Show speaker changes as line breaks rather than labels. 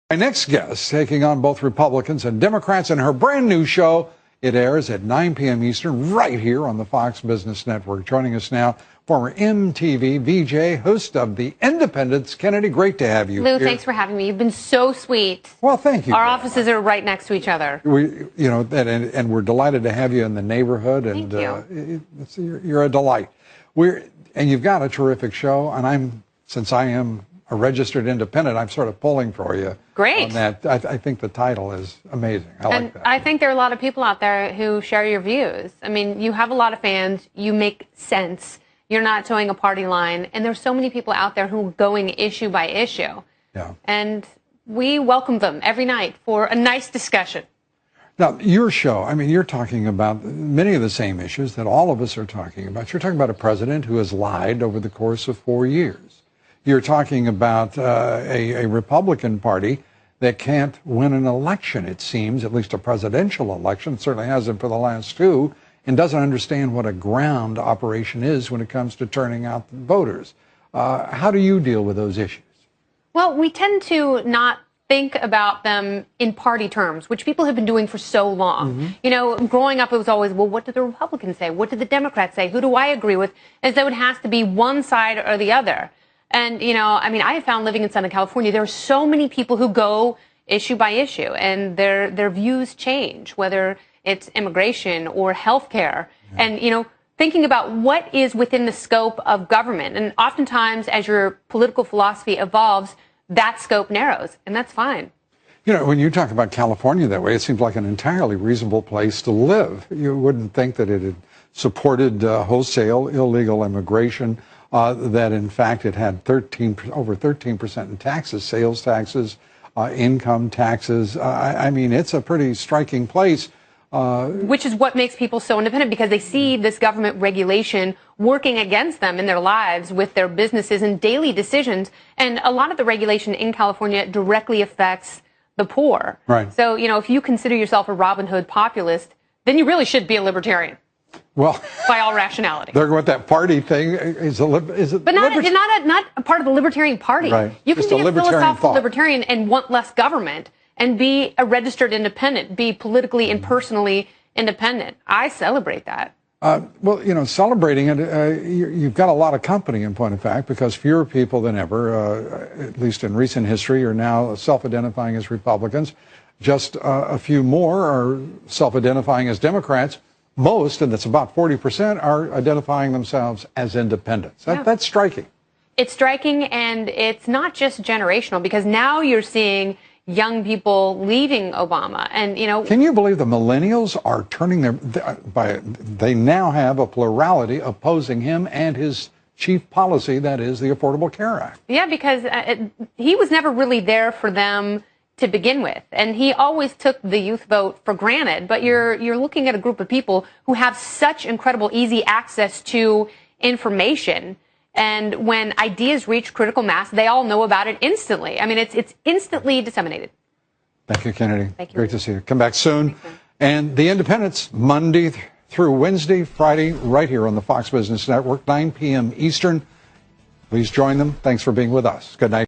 My next guest, taking on both Republicans and Democrats in her brand new show. It airs at 9 p.m. Eastern right here on the Fox Business Network. Joining us now, former MTV VJ, host of The Independents. Kennedy, great to have you
Lou,
here.
thanks for having me. You've been so sweet.
Well, thank you.
Our offices are right next to each other.
And we're delighted to have you in the neighborhood. And
Thank you.
You're a delight. And you've got a terrific show. And since I am a registered independent, I'm sort of pulling for you.
Great.
On that. I think the title is amazing. I like that.
I think there are a lot of people out there who share your views. I mean, you have a lot of fans. You make sense. You're not towing a party line. And there's so many people out there who are going issue by issue. Yeah. And we welcome them every night for a nice discussion.
Now, your show, I mean, you're talking about many of the same issues that all of us are talking about. You're talking about a president who has lied over the course of 4 years. You're talking about a Republican Party that can't win an election, it seems, at least a presidential election, certainly hasn't for the last two, and doesn't understand what a ground operation is when it comes to turning out voters. How do you deal with those issues? Well,
we tend to not think about them in party terms, which people have been doing for so long. Mm-hmm. You know, growing up, it was always, well, what did the Republicans say? What did the Democrats say? Who do I agree with? As though it has to be one side or the other. And, you know, I mean, I have found living in Southern California, there are so many people who go issue by issue and their views change, whether it's immigration or health care. Yeah. And, you know, thinking about what is within the scope of government. And oftentimes, as your political philosophy evolves, that scope narrows, and that's fine.
You know, when you talk about California that way, it seems like an entirely reasonable place to live. You wouldn't think that it had supported wholesale illegal immigration. That in fact it had over 13% in taxes, sales taxes, income taxes. I mean, it's a pretty striking place.
Which is what makes people so independent, because they see this government regulation working against them in their lives with their businesses and daily decisions. And a lot of the regulation in California directly affects the poor.
Right.
So, you know, if you consider yourself a Robin Hood populist, then you really should be a libertarian.
Well,
by all rationality.
They're with that party thing. Is it?
But not a part of the Libertarian Party.
Right.
You can be a philosophical libertarian and want less government and be a registered independent, be politically and personally independent. I celebrate that.
Well, you know, celebrating it, you've got a lot of company in point of fact, because fewer people than ever, at least in recent history, are now self-identifying as Republicans. Just a few more are self-identifying as Democrats. Most, and that's about 40%, are identifying themselves as independents. That's striking.
It's striking, and it's not just generational, because now you're seeing young people leaving Obama. And, you know,
can you believe the millennials are turning they now have a plurality opposing him and his chief policy, that is the Affordable Care Act.
Yeah, because he was never really there for them to begin with. And he always took the youth vote for granted. But you're looking at a group of people who have such incredible, easy access to information. And when ideas reach critical mass, they all know about it instantly. I mean, it's instantly disseminated.
Thank you, Kennedy.
Thank you.
Great to see you. Come back soon. And The Independents, Monday through Wednesday, Friday, right here on the Fox Business Network, 9 p.m. Eastern. Please join them. Thanks for being with us. Good night.